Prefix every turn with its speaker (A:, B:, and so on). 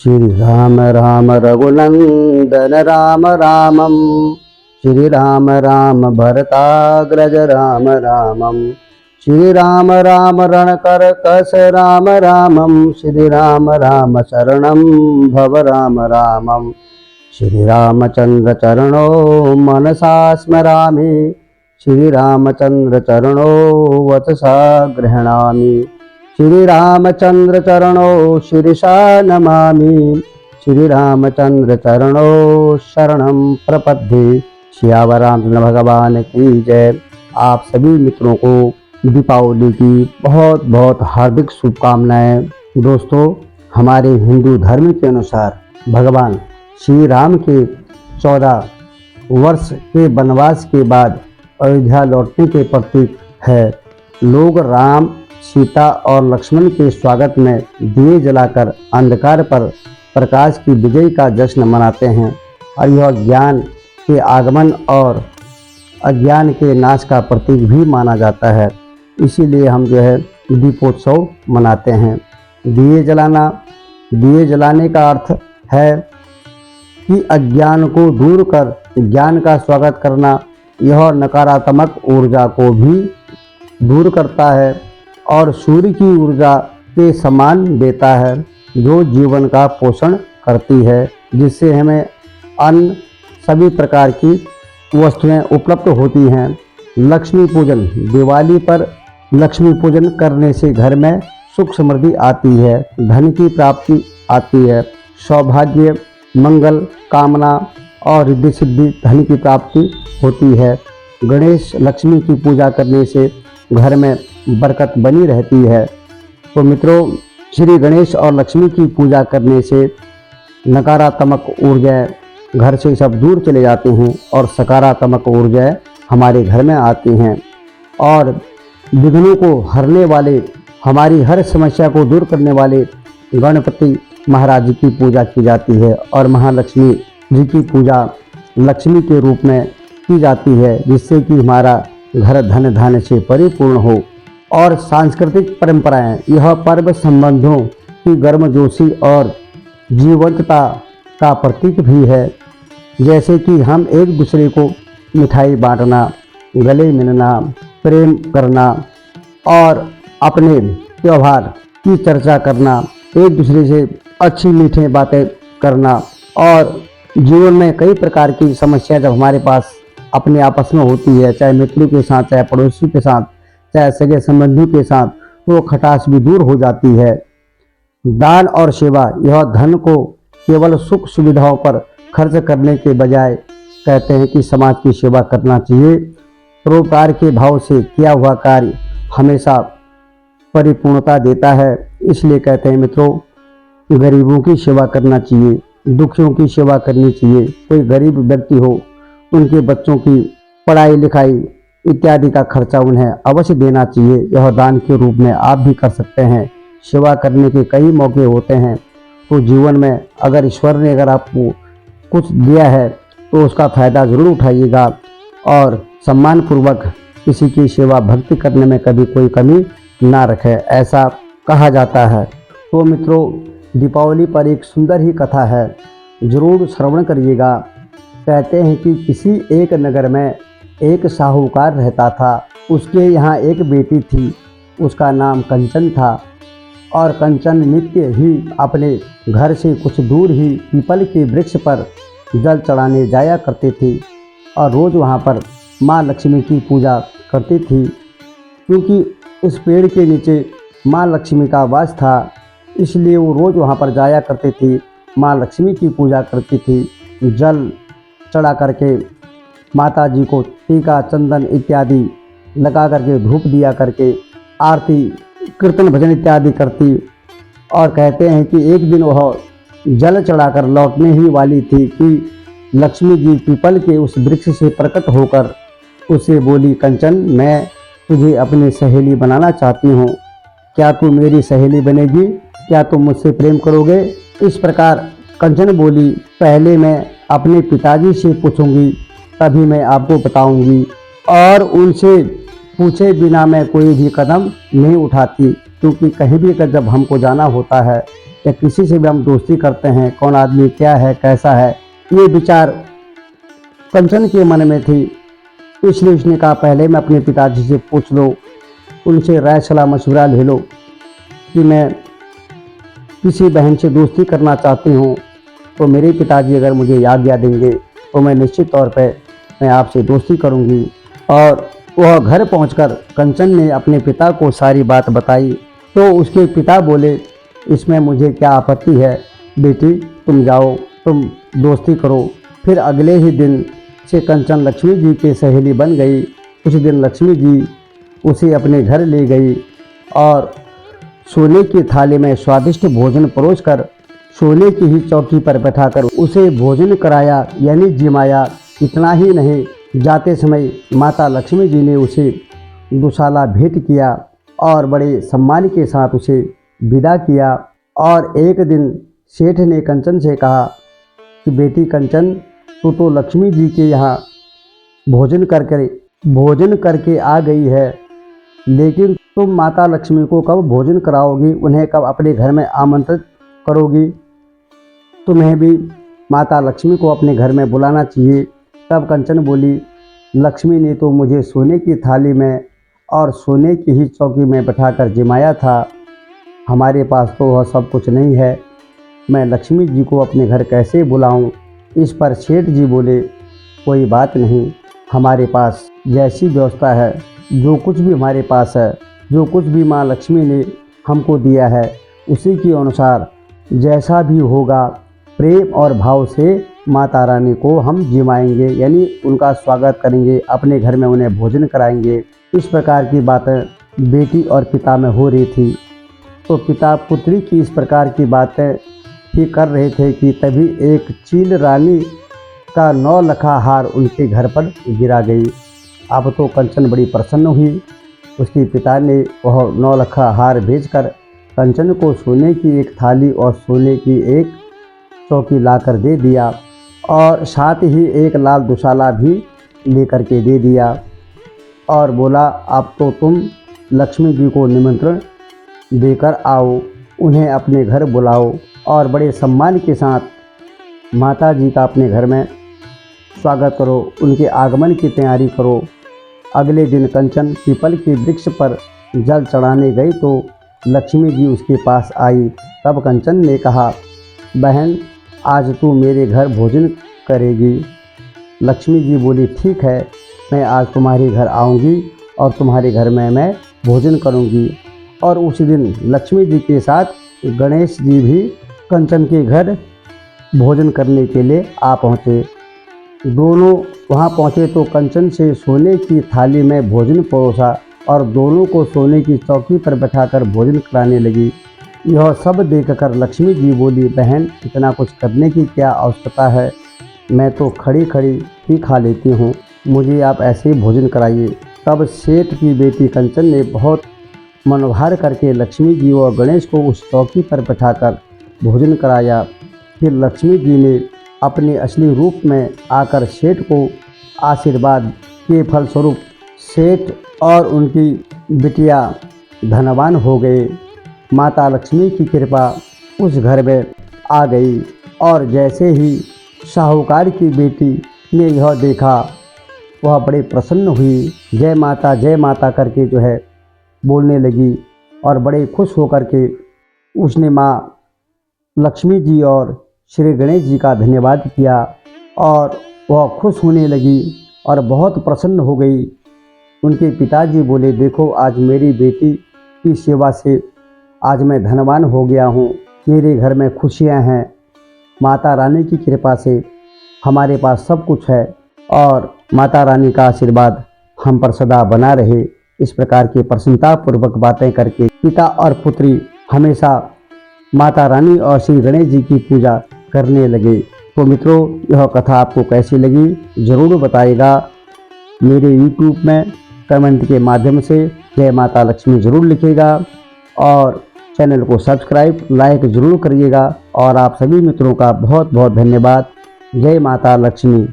A: श्री राम राम रघुनंदन राम रामम, श्री राम राम भरताग्रज राम रामम, श्री राम राम रणकर कस राम रामम, श्री राम राम शरणं भव राम रामम, श्री रामचंद्र चरणो मनसा स्मरामि, श्री रामचंद्र चरणो वचसा गृह्णामि, श्री रामचंद्र चरणो शिरसा नमामि, श्री रामचंद्र चरणो शरणं प्रपद्ये। सियावर रामचंद्र भगवान की जय। आप सभी मित्रों को दीपावली की बहुत बहुत हार्दिक शुभकामनाएं। दोस्तों, हमारे हिंदू धर्म के अनुसार भगवान श्री राम के 14 वर्ष के वनवास के बाद अयोध्या लौटने के प्रतीक है। लोग राम, सीता और लक्ष्मण के स्वागत में दिए जलाकर अंधकार पर प्रकाश की विजय का जश्न मनाते हैं और यह ज्ञान के आगमन और अज्ञान के नाश का प्रतीक भी माना जाता है। इसीलिए हम दीपोत्सव मनाते हैं। दिए जलाने का अर्थ है कि अज्ञान को दूर कर ज्ञान का स्वागत करना। यह नकारात्मक ऊर्जा को भी दूर करता है और सूर्य की ऊर्जा के समान देता है, जो जीवन का पोषण करती है, जिससे हमें अन्य सभी प्रकार की वस्तुएं उपलब्ध होती हैं। लक्ष्मी पूजन। दिवाली पर लक्ष्मी पूजन करने से घर में सुख समृद्धि आती है, धन की प्राप्ति आती है, सौभाग्य, मंगल कामना और रिद्धि सिद्धि धन की प्राप्ति होती है। गणेश लक्ष्मी की पूजा करने से घर में बरकत बनी रहती है। तो मित्रों, श्री गणेश और लक्ष्मी की पूजा करने से नकारात्मक ऊर्जाएं घर से सब दूर चले जाते हैं और सकारात्मक ऊर्जाएं हमारे घर में आती हैं और विघ्नों को हरने वाले, हमारी हर समस्या को दूर करने वाले गणपति महाराज जी की पूजा की जाती है और महालक्ष्मी जी की पूजा लक्ष्मी के रूप में की जाती है, जिससे कि हमारा घर धन धान्य से परिपूर्ण हो। और सांस्कृतिक परंपराएं। यह पर्व संबंधों की गर्मजोशी और जीवंतता का प्रतीक भी है, जैसे कि हम एक दूसरे को मिठाई बांटना, गले मिलना, प्रेम करना और अपने त्यौहार की चर्चा करना, एक दूसरे से अच्छी मीठी बातें करना। और जीवन में कई प्रकार की समस्याएं जब हमारे पास अपने आपस में होती है, चाहे मित्रों के साथ, चाहे पड़ोसी के साथ, चाहे सगे संबंधी के साथ, तो खटास भी दूर हो जाती है। दान और सेवा। यह धन को केवल सुख सुविधाओं पर खर्च करने के बजाय कहते हैं कि समाज की सेवा करना चाहिए। परोपकार के भाव से किया हुआ कार्य हमेशा परिपूर्णता देता है। इसलिए कहते हैं मित्रों, गरीबों की सेवा करना चाहिए, दुखियों की सेवा करनी चाहिए। कोई गरीब व्यक्ति हो, उनके बच्चों की पढ़ाई लिखाई इत्यादि का खर्चा उन्हें अवश्य देना चाहिए। यह दान के रूप में आप भी कर सकते हैं। सेवा करने के कई मौके होते हैं, तो जीवन में अगर ईश्वर ने अगर आपको कुछ दिया है तो उसका फायदा ज़रूर उठाइएगा और सम्मानपूर्वक किसी की सेवा भक्ति करने में कभी कोई कमी ना रखें, ऐसा कहा जाता है। तो मित्रों, दीपावली पर एक सुंदर ही कथा है, ज़रूर श्रवण करिएगा। कहते हैं कि किसी एक नगर में एक साहूकार रहता था। उसके यहाँ एक बेटी थी, उसका नाम कंचन था और कंचन नित्य ही अपने घर से कुछ दूर ही पीपल के वृक्ष पर जल चढ़ाने जाया करती थी और रोज़ वहाँ पर माँ लक्ष्मी की पूजा करती थी। क्योंकि उस पेड़ के नीचे माँ लक्ष्मी का वास था, इसलिए वो रोज़ वहाँ पर जाया करती थी, माँ लक्ष्मी की पूजा करती थी। जल चढ़ा करके माता जी को टीका चंदन इत्यादि लगा करके, धूप दिया करके, आरती कीर्तन भजन इत्यादि करती। और कहते हैं कि एक दिन वह जल चढ़ाकर लौटने ही वाली थी कि लक्ष्मी जी पीपल के उस वृक्ष से प्रकट होकर उसे बोली, कंचन, मैं तुझे अपनी सहेली बनाना चाहती हूँ, क्या तू मेरी सहेली बनेगी? क्या तुम मुझसे प्रेम करोगे? इस प्रकार कंचन बोली, पहले मैं अपने पिताजी से पूछूंगी, तभी मैं आपको बताऊंगी, और उनसे पूछे बिना मैं कोई भी कदम नहीं उठाती, क्योंकि कहीं भी अगर जब हमको जाना होता है या किसी से भी हम दोस्ती करते हैं, कौन आदमी क्या है कैसा है, ये विचार कंचन के मन में थी। इसलिए उसने कहा पहले मैं अपने पिताजी से पूछ लो, उनसे राय सलाह मशवरा ले लो कि मैं किसी बहन से दोस्ती करना चाहती हूँ, तो मेरे पिताजी अगर मुझे आज्ञा देंगे तो मैं निश्चित तौर पे मैं आपसे दोस्ती करूँगी। और वह घर पहुंचकर कंचन ने अपने पिता को सारी बात बताई तो उसके पिता बोले इसमें मुझे क्या आपत्ति है, बेटी तुम जाओ, तुम दोस्ती करो। फिर अगले ही दिन से कंचन लक्ष्मी जी की सहेली बन गई। उस दिन लक्ष्मी जी उसे अपने घर ले गई और सोने की थाली में स्वादिष्ट भोजन परोसकर सोने की ही चौकी पर बैठाकर उसे भोजन कराया, यानी जिमाया। इतना ही नहीं, जाते समय माता लक्ष्मी जी ने उसे दुशाला भेंट किया और बड़े सम्मान के साथ उसे विदा किया। और एक दिन सेठ ने कंचन से कहा कि बेटी कंचन, तू तो लक्ष्मी जी के यहाँ भोजन करके आ गई है, लेकिन तुम माता लक्ष्मी को कब भोजन कराओगी, उन्हें कब अपने घर में आमंत्रित करोगी? तुम्हें भी माता लक्ष्मी को अपने घर में बुलाना चाहिए। तब कंचन बोली, लक्ष्मी ने तो मुझे सोने की थाली में और सोने की ही चौकी में बैठाकर जिमाया था, हमारे पास तो वह सब कुछ नहीं है, मैं लक्ष्मी जी को अपने घर कैसे बुलाऊं? इस पर सेठ जी बोले, कोई बात नहीं, हमारे पास जैसी व्यवस्था है, जो कुछ भी हमारे पास है, जो कुछ भी माँ लक्ष्मी ने हमको दिया है, उसी के अनुसार जैसा भी होगा प्रेम और भाव से माता रानी को हम जिमाएंगे, यानी उनका स्वागत करेंगे, अपने घर में उन्हें भोजन कराएंगे। इस प्रकार की बातें बेटी और पिता में हो रही थी। तो पिता पुत्री की इस प्रकार की बातें ही कर रहे थे कि तभी एक चील रानी का 9 लखा हार उनके घर पर गिरा गई। अब तो कंचन बड़ी प्रसन्न हुई। उसके पिता ने वह 9 लखा हार भेजकर कंचन को सोने की एक थाली और सोने की एक चौकी लाकर दे दिया और साथ ही एक लाल दुशाला भी लेकर के दे दिया और बोला, अब तो तुम लक्ष्मी जी को निमंत्रण देकर आओ, उन्हें अपने घर बुलाओ और बड़े सम्मान के साथ माता जी का अपने घर में स्वागत करो, उनके आगमन की तैयारी करो। अगले दिन कंचन पीपल के वृक्ष पर जल चढ़ाने गई तो लक्ष्मी जी उसके पास आई। तब कंचन ने कहा, बहन आज तू मेरे घर भोजन करेगी। लक्ष्मी जी बोली, ठीक है, मैं आज तुम्हारे घर आऊँगी और तुम्हारे घर में मैं भोजन करूँगी। और उस दिन लक्ष्मी जी के साथ गणेश जी भी कंचन के घर भोजन करने के लिए आ पहुँचे। दोनों वहाँ पहुँचे तो कंचन से सोने की थाली में भोजन परोसा और दोनों को सोने की चौकी पर बैठाकर भोजन कराने लगी। यह सब देखकर लक्ष्मी जी बोली, बहन इतना कुछ करने की क्या आवश्यकता है, मैं तो खड़ी खड़ी ही खा लेती हूँ, मुझे आप ऐसे ही भोजन कराइए। तब सेठ की बेटी कंचन ने बहुत मनोभार करके लक्ष्मी जी और गणेश को उस चौकी पर बैठाकर भोजन कराया। फिर लक्ष्मी जी ने अपने असली रूप में आकर सेठ को आशीर्वाद के फलस्वरूप सेठ और उनकी बिटिया धनवान हो गए। माता लक्ष्मी की कृपा उस घर में आ गई और जैसे ही साहूकार की बेटी ने यह देखा वह बड़े प्रसन्न हुई, जय माता करके जो है बोलने लगी और बड़े खुश होकर के उसने माँ लक्ष्मी जी और श्री गणेश जी का धन्यवाद किया और वह खुश होने लगी और बहुत प्रसन्न हो गई। उनके पिताजी बोले, देखो आज मेरी बेटी की सेवा से आज मैं धनवान हो गया हूँ, मेरे घर में खुशियाँ हैं, माता रानी की कृपा से हमारे पास सब कुछ है और माता रानी का आशीर्वाद हम पर सदा बना रहे। इस प्रकार की प्रसन्नतापूर्वक बातें करके पिता और पुत्री हमेशा माता रानी और श्री गणेश जी की पूजा करने लगे। तो मित्रों, यह कथा आपको कैसी लगी ज़रूर बताइएगा। मेरे YouTube में कमेंट के माध्यम से जय माता लक्ष्मी ज़रूर लिखिएगा और चैनल को सब्सक्राइब लाइक ज़रूर करिएगा। और आप सभी मित्रों का बहुत बहुत धन्यवाद। जय माता लक्ष्मी।